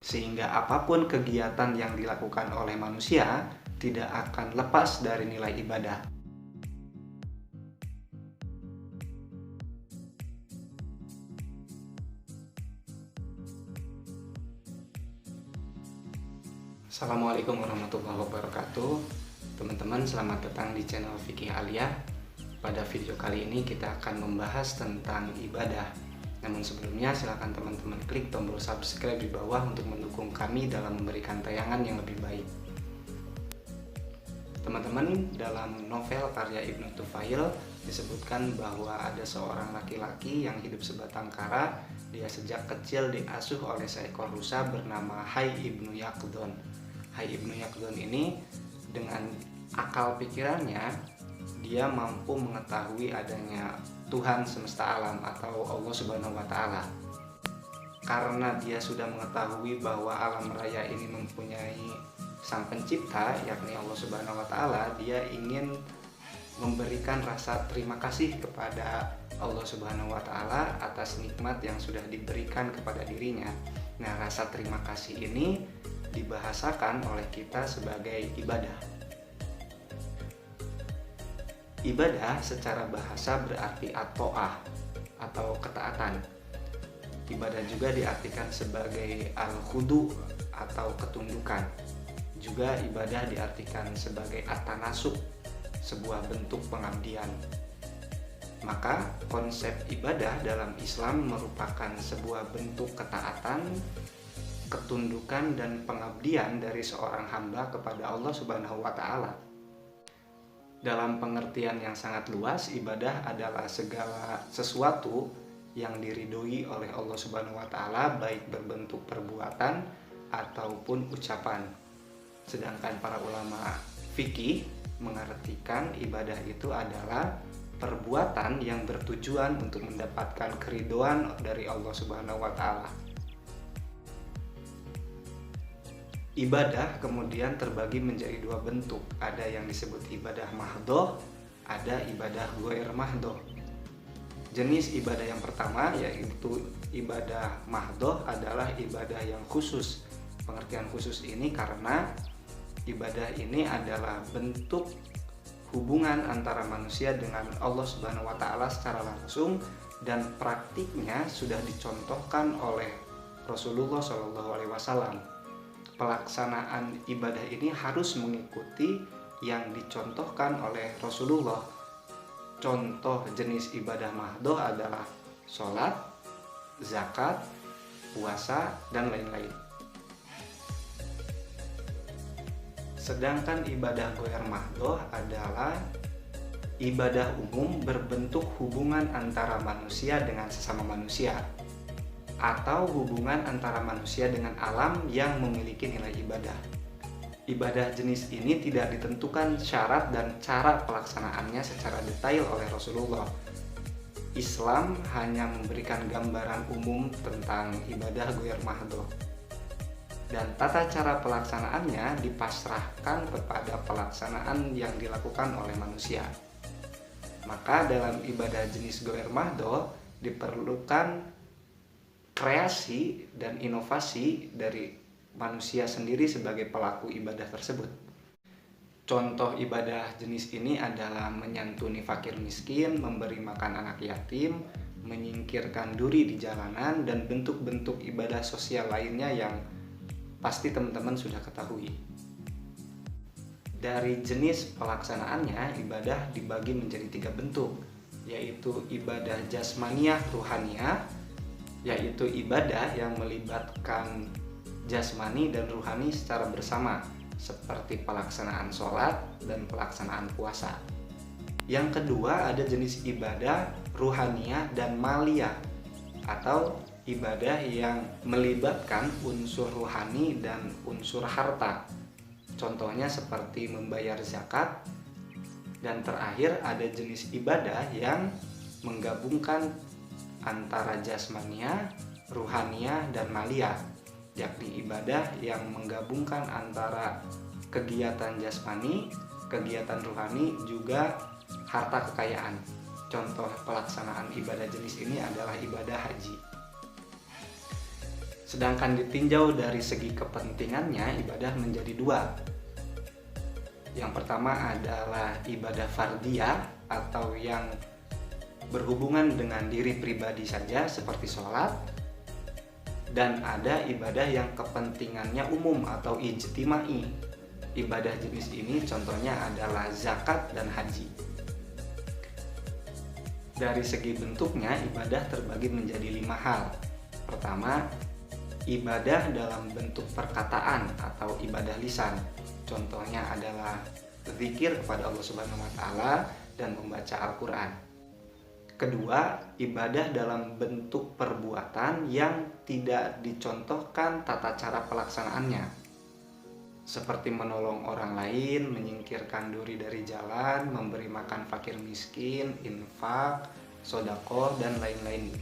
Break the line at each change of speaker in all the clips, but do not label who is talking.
sehingga apapun kegiatan yang dilakukan oleh manusia tidak akan lepas dari nilai ibadah. Assalamualaikum warahmatullahi wabarakatuh. Teman-teman, selamat datang di channel Fikih Aliyah. Pada video kali ini kita akan membahas tentang ibadah. Namun sebelumnya silakan teman-teman klik tombol subscribe di bawah untuk mendukung kami dalam memberikan tayangan yang lebih baik. Teman-teman, dalam novel karya Ibnu Tufail disebutkan bahwa ada seorang laki-laki yang hidup sebatang kara. Dia sejak kecil diasuh oleh seekor rusa bernama Hai Ibnu Yaqdhan. Hai Ibnu Yaqdhan ini dengan akal pikirannya dia mampu mengetahui adanya Tuhan semesta alam atau Allah Subhanahu wa Ta'ala. Karena dia sudah mengetahui bahwa alam raya ini mempunyai sang pencipta, yakni Allah Subhanahu wa Ta'ala, dia ingin memberikan rasa terima kasih kepada Allah Subhanahu wa Ta'ala atas nikmat yang sudah diberikan kepada dirinya. Nah, rasa terima kasih ini dibahasakan oleh kita sebagai ibadah. Ibadah secara bahasa berarti at-ta'ah atau ketaatan. Ibadah juga diartikan sebagai al-khudu atau ketundukan. Juga ibadah diartikan sebagai at-tanasuk, sebuah bentuk pengabdian. Maka konsep ibadah dalam Islam merupakan sebuah bentuk ketaatan, ketundukan dan pengabdian dari seorang hamba kepada Allah Subhanahu wa Ta'ala. Dalam pengertian yang sangat luas, ibadah adalah segala sesuatu yang diridhoi oleh Allah Subhanahu wa Ta'ala, baik berbentuk perbuatan ataupun ucapan. Sedangkan para ulama fikih mengartikan ibadah itu adalah perbuatan yang bertujuan untuk mendapatkan keridhaan dari Allah Subhanahu wa Ta'ala. Ibadah kemudian terbagi menjadi dua bentuk. Ada yang disebut ibadah mahdhoh, ada ibadah ghair mahdhoh. Jenis ibadah yang pertama yaitu ibadah mahdhoh adalah ibadah yang khusus. Pengertian khusus ini karena ibadah ini adalah bentuk hubungan antara manusia dengan Allah Subhanahu wa Ta'ala secara langsung, dan praktiknya sudah dicontohkan oleh Rasulullah SAW. Pelaksanaan ibadah ini harus mengikuti yang dicontohkan oleh Rasulullah. Contoh jenis ibadah mahdhoh adalah sholat, zakat, puasa, dan lain-lain. Sedangkan ibadah ghair mahdhoh adalah ibadah umum berbentuk hubungan antara manusia dengan sesama manusia, atau hubungan antara manusia dengan alam yang memiliki nilai ibadah. Ibadah jenis ini tidak ditentukan syarat dan cara pelaksanaannya secara detail oleh Rasulullah. Islam hanya memberikan gambaran umum tentang ibadah ghair mahdhoh, dan tata cara pelaksanaannya dipasrahkan kepada pelaksanaan yang dilakukan oleh manusia. Maka dalam ibadah jenis ghair mahdhoh diperlukan kreasi dan inovasi dari manusia sendiri sebagai pelaku ibadah tersebut. Contoh ibadah jenis ini adalah menyantuni fakir miskin, memberi makan anak yatim, menyingkirkan duri di jalanan, dan bentuk-bentuk ibadah sosial lainnya yang pasti teman-teman sudah ketahui. Dari jenis pelaksanaannya, ibadah dibagi menjadi 3 bentuk, yaitu ibadah jasmaniyah ruhaniyah, yaitu ibadah yang melibatkan jasmani dan ruhani secara bersama, seperti pelaksanaan sholat dan pelaksanaan puasa. Yang kedua, ada jenis ibadah ruhaniyah dan maliyah, atau ibadah yang melibatkan unsur ruhani dan unsur harta. Contohnya seperti membayar zakat. Dan terakhir, ada jenis ibadah yang menggabungkan antara jasmaniyah, ruhaniyah, dan maliyah, yakni ibadah yang menggabungkan antara kegiatan jasmani, kegiatan ruhani, juga harta kekayaan. Contoh pelaksanaan ibadah jenis ini adalah ibadah haji. Sedangkan ditinjau dari segi kepentingannya, ibadah menjadi dua. Yang pertama adalah ibadah fardiyah atau yang berhubungan dengan diri pribadi saja seperti sholat, dan ada ibadah yang kepentingannya umum atau ijtimai. Ibadah jenis ini contohnya adalah zakat dan haji. Dari segi bentuknya, ibadah terbagi menjadi 5 hal. Pertama, ibadah dalam bentuk perkataan atau ibadah lisan. Contohnya adalah zikir kepada Allah Subhanahu wa taala dan membaca Al-Qur'an. Kedua, ibadah dalam bentuk perbuatan yang tidak dicontohkan tata cara pelaksanaannya, seperti menolong orang lain, menyingkirkan duri dari jalan, memberi makan fakir miskin, infak, sedekah, dan lain-lain.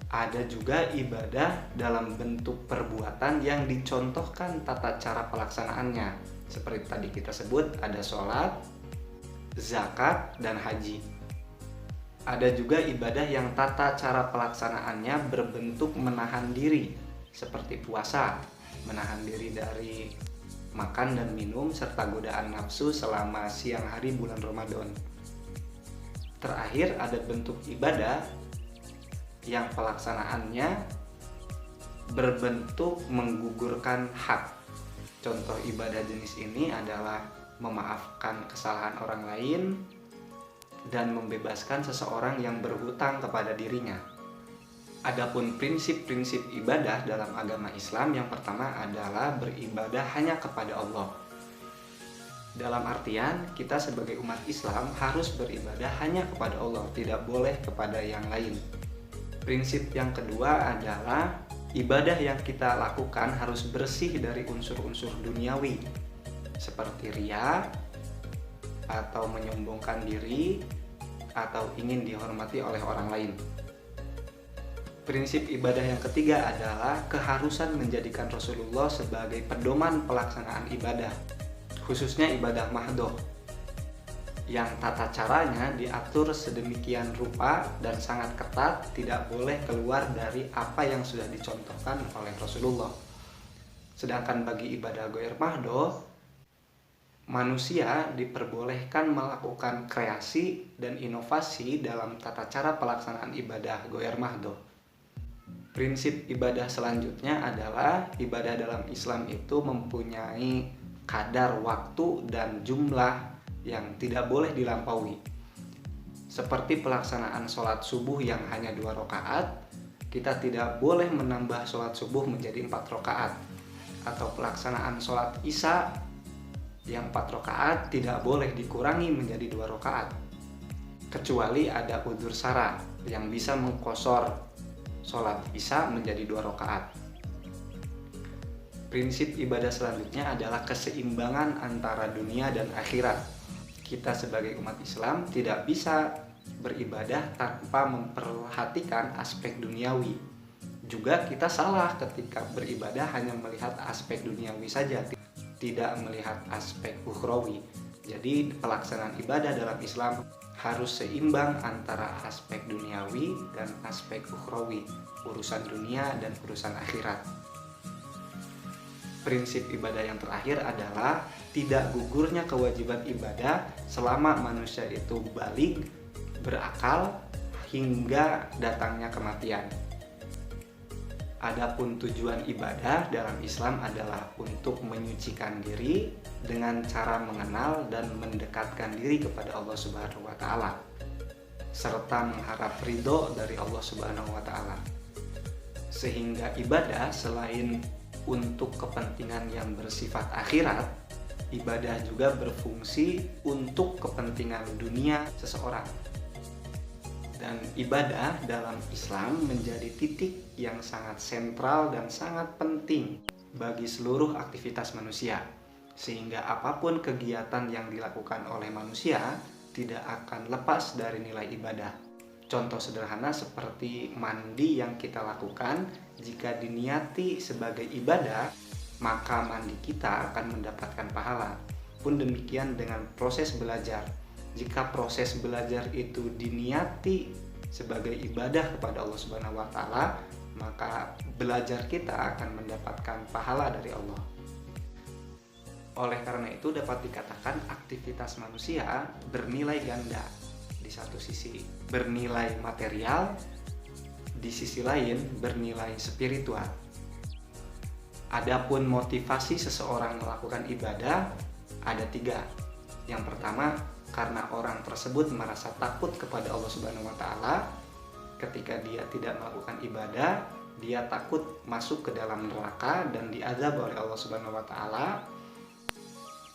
Ada juga ibadah dalam bentuk perbuatan yang dicontohkan tata cara pelaksanaannya. Seperti tadi kita sebut, ada sholat, zakat, dan haji. Ada juga ibadah yang tata cara pelaksanaannya berbentuk menahan diri, seperti puasa, menahan diri dari makan dan minum, serta godaan nafsu selama siang hari bulan Ramadan. Terakhir, ada bentuk ibadah yang pelaksanaannya berbentuk menggugurkan hak. Contoh ibadah jenis ini adalah memaafkan kesalahan orang lain dan membebaskan seseorang yang berhutang kepada dirinya. Adapun prinsip-prinsip ibadah dalam agama Islam, yang pertama adalah beribadah hanya kepada Allah. Dalam artian, kita sebagai umat Islam harus beribadah hanya kepada Allah, tidak boleh kepada yang lain. Prinsip yang kedua adalah ibadah yang kita lakukan harus bersih dari unsur-unsur duniawi, seperti riya atau menyombongkan diri atau ingin dihormati oleh orang lain. Prinsip ibadah yang ketiga adalah keharusan menjadikan Rasulullah sebagai pedoman pelaksanaan ibadah, khususnya ibadah mahdoh, yang tata caranya diatur sedemikian rupa dan sangat ketat, tidak boleh keluar dari apa yang sudah dicontohkan oleh Rasulullah. Sedangkan bagi ibadah ghair mahdoh, manusia diperbolehkan melakukan kreasi dan inovasi dalam tata cara pelaksanaan ibadah ghair mahdoh. Prinsip ibadah selanjutnya adalah ibadah dalam Islam itu mempunyai kadar waktu dan jumlah yang tidak boleh dilampaui. Seperti pelaksanaan sholat subuh yang hanya 2 rakaat, kita tidak boleh menambah sholat subuh menjadi 4 rakaat. Atau pelaksanaan sholat isya yang 4 rakaat tidak boleh dikurangi menjadi 2 rakaat. Kecuali ada udzur syara yang bisa mengqosor sholat isya menjadi 2 rakaat. Prinsip ibadah selanjutnya adalah keseimbangan antara dunia dan akhirat. Kita sebagai umat Islam tidak bisa beribadah tanpa memperhatikan aspek duniawi. Juga kita salah ketika beribadah hanya melihat aspek duniawi saja, tidak melihat aspek ukhrawi. Jadi pelaksanaan ibadah dalam Islam harus seimbang antara aspek duniawi dan aspek ukhrawi, urusan dunia dan urusan akhirat. Prinsip ibadah yang terakhir adalah tidak gugurnya kewajiban ibadah selama manusia itu baligh, berakal, hingga datangnya kematian. Adapun tujuan ibadah dalam Islam adalah untuk menyucikan diri dengan cara mengenal dan mendekatkan diri kepada Allah Subhanahu wa taala, serta mengharap ridho dari Allah Subhanahu wa taala. Sehingga ibadah selain untuk kepentingan yang bersifat akhirat, ibadah juga berfungsi untuk kepentingan dunia seseorang. Dan ibadah dalam Islam menjadi titik yang sangat sentral dan sangat penting bagi seluruh aktivitas manusia, sehingga apapun kegiatan yang dilakukan oleh manusia tidak akan lepas dari nilai ibadah. Contoh sederhana seperti mandi yang kita lakukan, jika diniati sebagai ibadah, maka mandi kita akan mendapatkan pahala. Pun demikian dengan proses belajar. Jika proses belajar itu diniati sebagai ibadah kepada Allah Subhanahu wa taala, maka belajar kita akan mendapatkan pahala dari Allah. Oleh karena itu dapat dikatakan aktivitas manusia bernilai ganda. Di satu sisi bernilai material, di sisi lain bernilai spiritual. Adapun motivasi seseorang melakukan ibadah ada 3. Yang pertama, karena orang tersebut merasa takut kepada Allah Subhanahu wa Ta'ala. Ketika dia tidak melakukan ibadah, dia takut masuk ke dalam neraka dan diazab oleh Allah Subhanahu wa Ta'ala.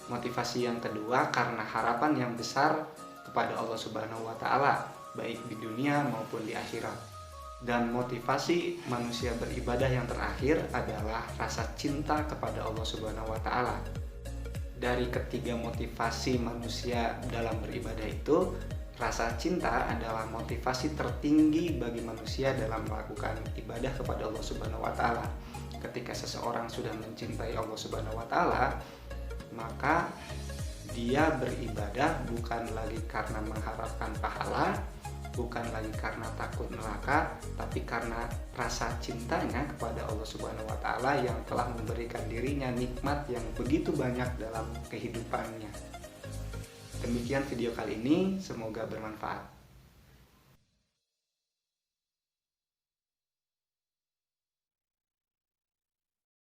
Motivasi yang kedua karena harapan yang besar kepada Allah Subhanahu wa Ta'ala, baik di dunia maupun di akhirat. Dan motivasi manusia beribadah yang terakhir adalah rasa cinta kepada Allah Subhanahu wa Ta'ala. Dari ketiga motivasi manusia dalam beribadah itu, rasa cinta adalah motivasi tertinggi bagi manusia dalam melakukan ibadah kepada Allah Subhanahu wa Ta'ala. Ketika seseorang sudah mencintai Allah Subhanahu wa Ta'ala, maka dia beribadah bukan lagi karena mengharapkan pahala, bukan lagi karena takut neraka, tapi karena rasa cintanya kepada Allah Subhanahu wa Ta'ala yang telah memberikan dirinya nikmat yang begitu banyak dalam kehidupannya. Demikian video kali ini, semoga bermanfaat.